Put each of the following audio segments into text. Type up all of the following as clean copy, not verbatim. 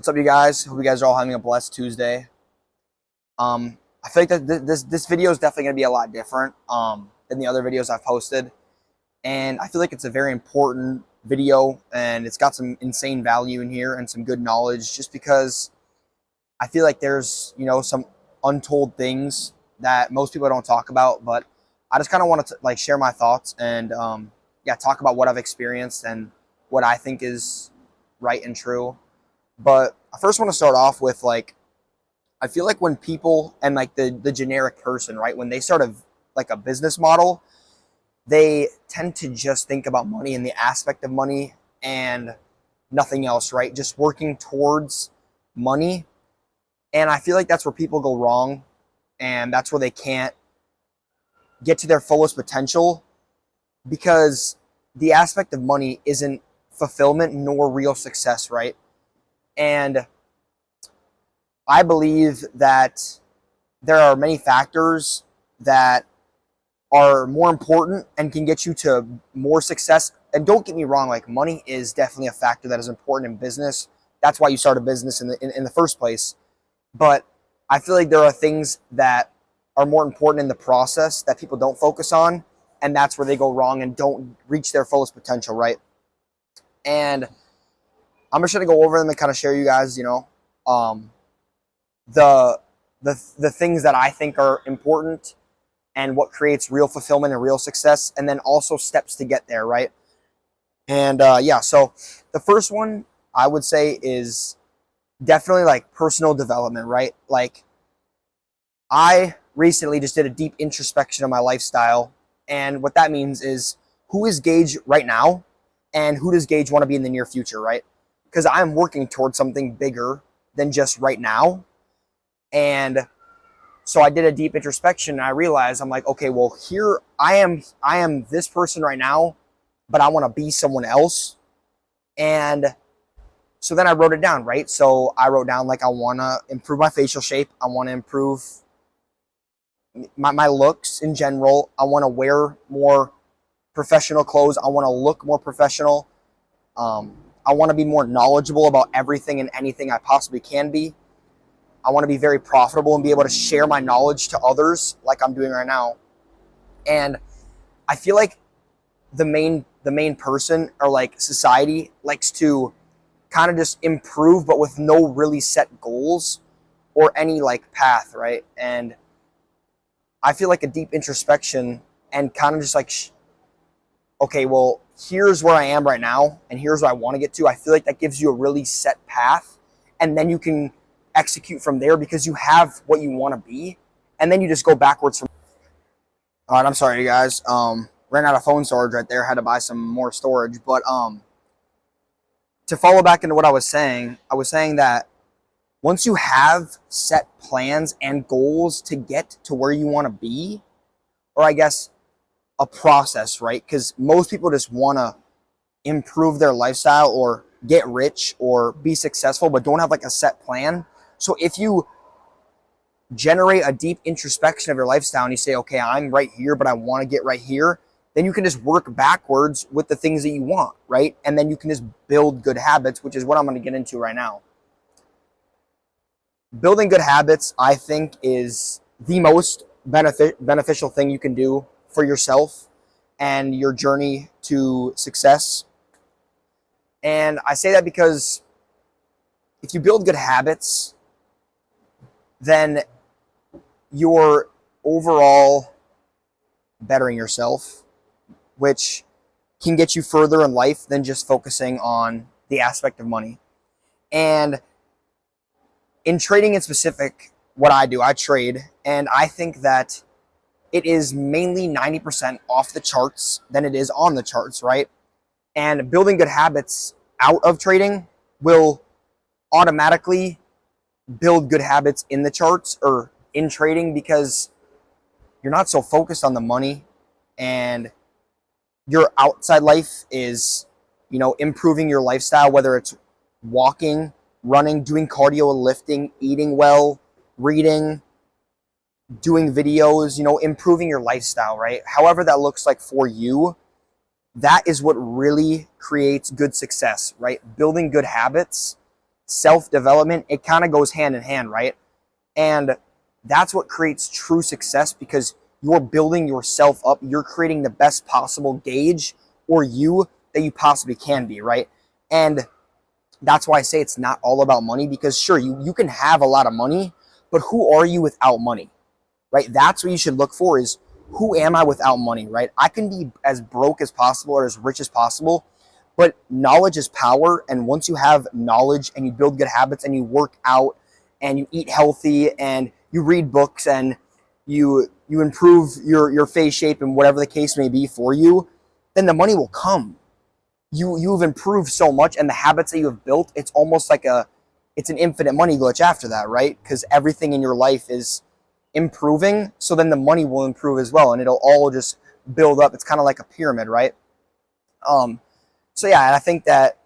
What's up, you guys? Hope you guys are all having a blessed Tuesday. I feel like that this video is definitely going to be a lot different than the other videos I've posted, and I feel like it's a very important video, and it's got some insane value in here and some good knowledge. Just because I feel like there's some untold things that most people don't talk about, but I just kind of want to share my thoughts and talk about what I've experienced and what I think is right and true. But I first want to start off with I feel like when people and the generic person, right, when they start a business model, they tend to just think about money and the aspect of money and nothing else, right? Just working towards money. And I feel like that's where people go wrong, and that's where they can't get to their fullest potential, because the aspect of money isn't fulfillment nor real success, right? And I believe that there are many factors that are more important and can get you to more success. And don't get me wrong, money is definitely a factor that is important in business. That's why you start a business in the first place. But I feel like there are things that are more important in the process that people don't focus on, and that's where they go wrong and don't reach their fullest potential, right? And I'm just going to go over them and kind of share you guys, the things that I think are important and what creates real fulfillment and real success, and then also steps to get there, right? And so the first one I would say is definitely personal development, right? I recently just did a deep introspection of my lifestyle, and what that means is, who is Gage right now and who does Gage want to be in the near future, right? Because I'm working towards something bigger than just right now. And so I did a deep introspection, and I realized, I'm like, okay, well, here I am this person right now, but I want to be someone else. And so then I wrote it down, right? So I wrote down, I want to improve my facial shape. I want to improve my looks in general. I want to wear more professional clothes. I want to look more professional. I want to be more knowledgeable about everything and anything I possibly can be. I want to be very profitable and be able to share my knowledge to others like I'm doing right now. And I feel like the main person, or society, likes to kind of just improve, but with no really set goals or any path, right? And I feel like a deep introspection and kind of just okay, well, here's where I am right now, and here's where I want to get to. I feel like that gives you a really set path, and then you can execute from there because you have what you want to be, and then you just go backwards from. All right, I'm sorry, you guys. Ran out of phone storage right there. Had to buy some more storage, but to follow back into what I was saying that once you have set plans and goals to get to where you want to be, or I guess a process, right? Because most people just want to improve their lifestyle or get rich or be successful, but don't have a set plan. So if you generate a deep introspection of your lifestyle and you say, okay, I'm right here, but I want to get right here, then you can just work backwards with the things that you want, right? And then you can just build good habits, which is what I'm going to get into right now. Building good habits, I think, is the most beneficial thing you can do for yourself and your journey to success. And I say that because if you build good habits, then you're overall bettering yourself, which can get you further in life than just focusing on the aspect of money. And in trading in specific, what I do, I trade, and I think that it is mainly 90% off the charts than it is on the charts, right? And building good habits out of trading will automatically build good habits in the charts or in trading, because you're not so focused on the money, and your outside life is, improving your lifestyle, whether it's walking, running, doing cardio, lifting, eating well, reading, doing videos, improving your lifestyle, right? However that looks like for you, that is what really creates good success, right? Building good habits self-development, it kind of goes hand in hand, right? And that's what creates true success, because you're building yourself up. You're creating the best possible gauge or you that you possibly can be, right? And that's why I say it's not all about money, because sure, you can have a lot of money, but who are you without money, right? That's what you should look for, is who am I without money, right? I can be as broke as possible or as rich as possible, but knowledge is power. And once you have knowledge and you build good habits and you work out and you eat healthy and you read books and you improve your face shape and whatever the case may be for you, then the money will come. You've improved so much, and the habits that you have built, it's almost like it's an infinite money glitch after that, right? Because everything in your life is improving, so then the money will improve as well, and it'll all just build up. It's kind of like a pyramid, right? So yeah, and I think that,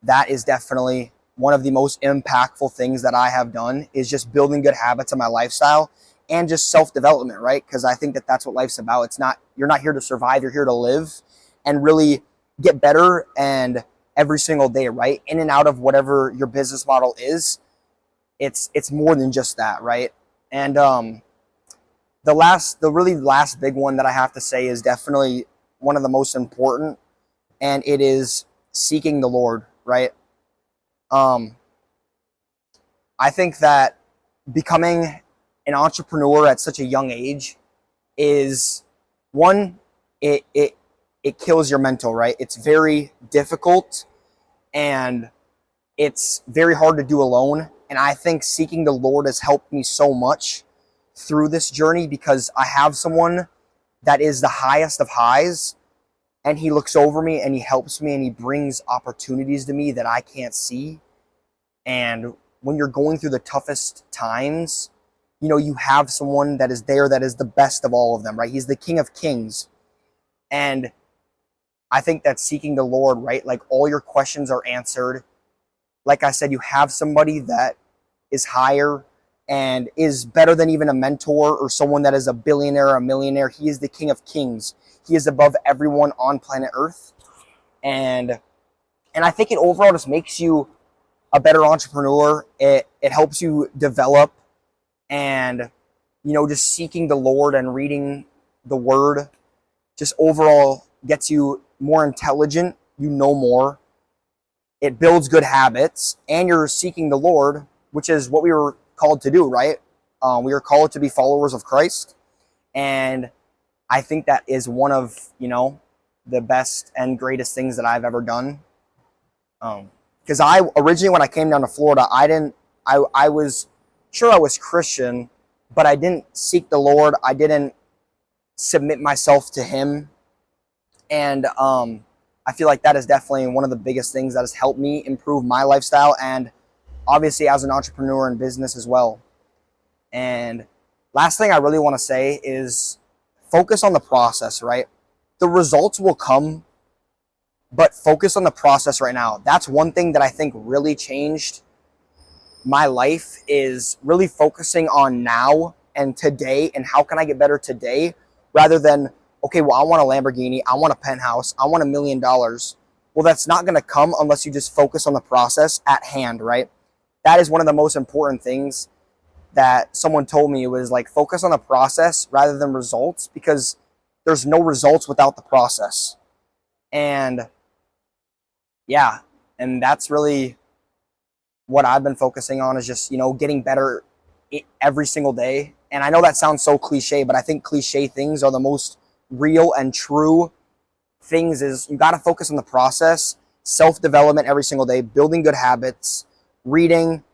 that is definitely one of the most impactful things that I have done, is just building good habits in my lifestyle and just self-development, right? Because I think that that's what life's about. You're not here to survive, you're here to live and really get better, and every single day, right? In and out of whatever your business model is, it's more than just that, right? And the really last big one that I have to say is definitely one of the most important, and it is seeking the Lord, right? I think that becoming an entrepreneur at such a young age is one, it kills your mental, right? It's very difficult and it's very hard to do alone. And I think seeking the Lord has helped me so much through this journey, because I have someone that is the highest of highs, and he looks over me and he helps me and he brings opportunities to me that I can't see. And when you're going through the toughest times, you have someone that is there that is the best of all of them, right? He's the King of Kings. And I think that seeking the Lord, right? Like, all your questions are answered. Like I said, you have somebody that is higher and is better than even a mentor or someone that is a billionaire or a millionaire. He is the King of Kings. He is above everyone on planet Earth. And I think it overall just makes you a better entrepreneur. It helps you develop, and just seeking the Lord and reading the Word just overall gets you more intelligent. You know more. It builds good habits, and you're seeking the Lord, which is what we were called to do, right? We are called to be followers of Christ, and I think that is one of the best and greatest things that I've ever done. Because I originally, when I came down to Florida, I was sure I was Christian, but I didn't seek the Lord. I didn't submit myself to Him, and I feel like that is definitely one of the biggest things that has helped me improve my lifestyle, and obviously as an entrepreneur in business as well. And last thing I really want to say is focus on the process, right? The results will come, but focus on the process right now. That's one thing that I think really changed my life, is really focusing on now and today, and how can I get better today, rather than, okay, well, I want a Lamborghini, I want a penthouse, I want $1 million. Well, that's not going to come unless you just focus on the process at hand, right? That is one of the most important things that someone told me. It was like, focus on the process rather than results, because there's no results without the process. And yeah, and that's really what I've been focusing on, is just, getting better every single day. And I know that sounds so cliche, but I think cliche things are the most real and true things. Is you got to focus on the process, self-development every single day, building good habits, reading,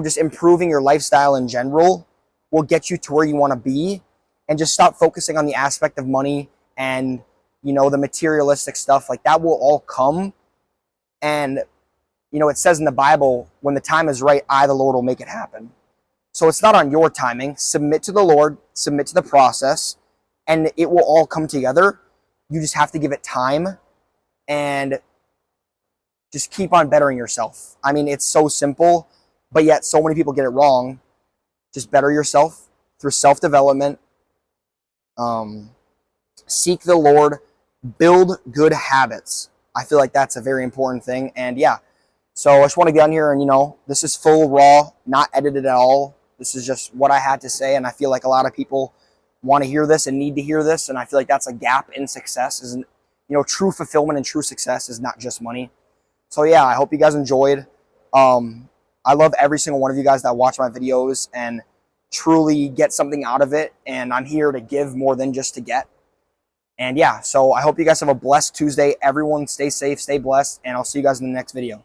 just improving your lifestyle in general will get you to where you want to be. And just stop focusing on the aspect of money and, the materialistic stuff. Like, that will all come. And, it says in the Bible, when the time is right, I, the Lord, will make it happen. So it's not on your timing. Submit to the Lord, submit to the process, and it will all come together. You just have to give it time and just keep on bettering yourself. I mean, it's so simple, but yet so many people get it wrong. Just better yourself through self-development. Seek the Lord, build good habits. I feel like that's a very important thing. And yeah, So I just want to get on here and, this is full raw, not edited at all. This is just what I had to say, and I feel like a lot of people want to hear this and need to hear this, and I feel like that's a gap in success. Isn't true fulfillment and true success is not just money. So yeah, I hope you guys enjoyed. I love every single one of you guys that watch my videos and truly get something out of it, and I'm here to give more than just to get. And yeah, so I hope you guys have a blessed Tuesday. Everyone stay safe, stay blessed, and I'll see you guys in the next video.